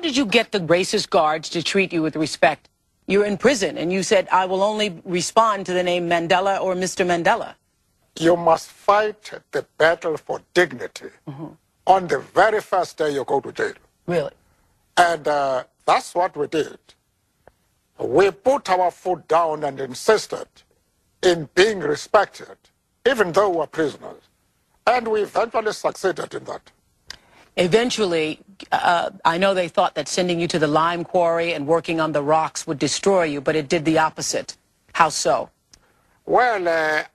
Did you get the racist guards to treat you with respect? You're in prison, and you said, I will only respond to the name Mandela or Mr. Mandela. You must fight the battle for dignity on the very first day you go to jail. Really? And that's what we did. We put our foot down and insisted in being respected, even though we're prisoners. And we eventually succeeded in that. Eventually, I know they thought that sending you to the lime quarry and working on the rocks would destroy you, but it did the opposite. How so? Well,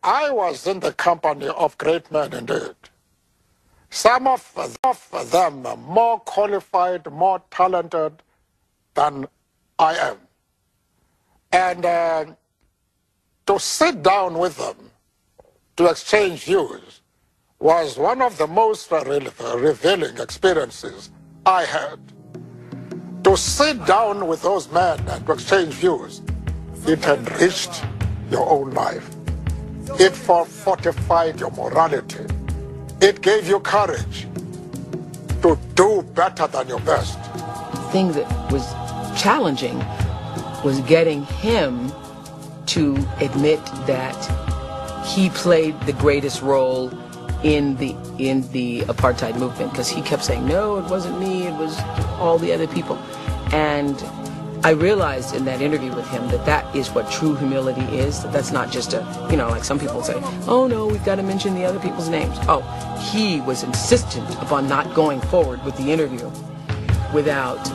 I was in the company of great men indeed. Some of them are more qualified, more talented than I am. And to sit down with them, to exchange views, was one of the most revealing experiences I had. To sit down with those men and to exchange views, it enriched your own life. It fortified your morality. It gave you courage to do better than your best. The thing that was challenging was getting him to admit that he played the greatest role in the apartheid movement, because he kept saying, no, it wasn't me, it was all the other people. And I realized in that interview with him that that is what true humility is, that that's not just a, you know, like some people say, oh no, we've got to mention the other people's names. Oh, he was insistent upon not going forward with the interview without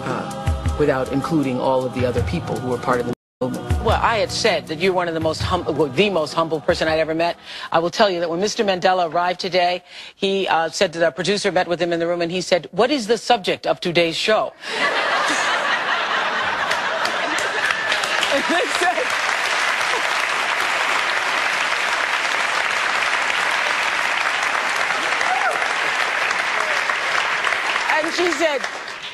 including all of the other people who were part of the movement. Well, I had said that you're one of the most humble person I'd ever met. I will tell you that when Mr. Mandela arrived today, he said that a producer met with him in the room, and he said, what is the subject of today's show? And she said,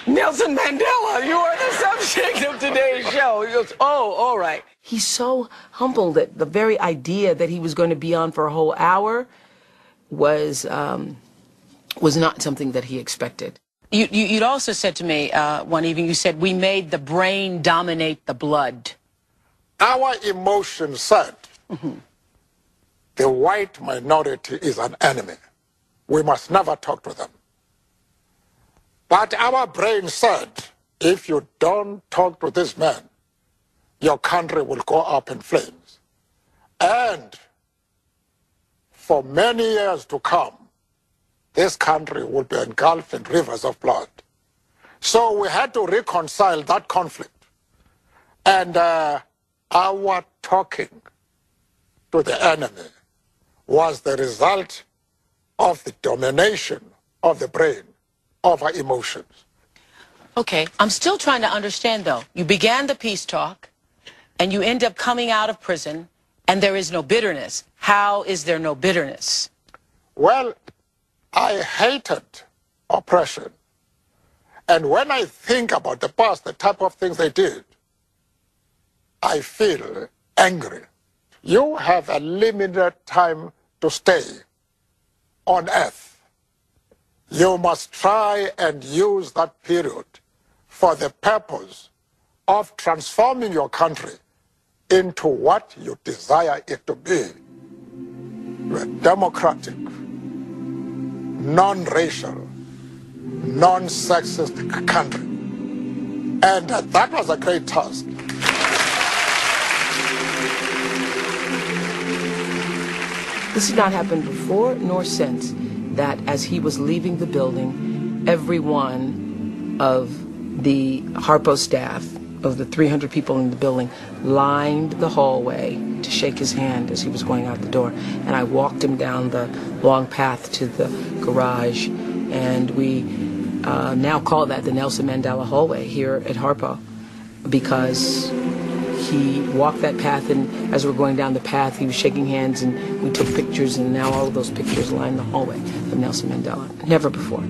Nelson Mandela, you are the subject of today's show. He goes, oh, all right. He's so humble that the very idea that he was going to be on for a whole hour was not something that he expected. You'd also said to me one evening, you said, we made the brain dominate the blood. Our emotions said the white minority is an enemy. We must never talk to them. But our brain said, if you don't talk to this man, your country will go up in flames. And for many years to come, this country will be engulfed in rivers of blood. So we had to reconcile that conflict. And our talking to the enemy was the result of the domination of the brain over emotions. Okay, I'm still trying to understand, though. You began the peace talk, and you end up coming out of prison, and there is no bitterness. How is there no bitterness? Well, I hated oppression. And when I think about the past, the type of things they did, I feel angry. You have a limited time to stay on earth. You must try and use that period for the purpose of transforming your country into what you desire it to be. A democratic, non-racial, non-sexist country. And that was a great task. This has not happened before nor since, that as he was leaving the building, every one of the Harpo staff, of the 300 people in the building, lined the hallway to shake his hand as he was going out the door. And I walked him down the long path to the garage, and we now call that the Nelson Mandela hallway here at Harpo, because he walked that path, and as we're going down the path, he was shaking hands, and we took pictures, and now all of those pictures line the hallway of Nelson Mandela. Never before.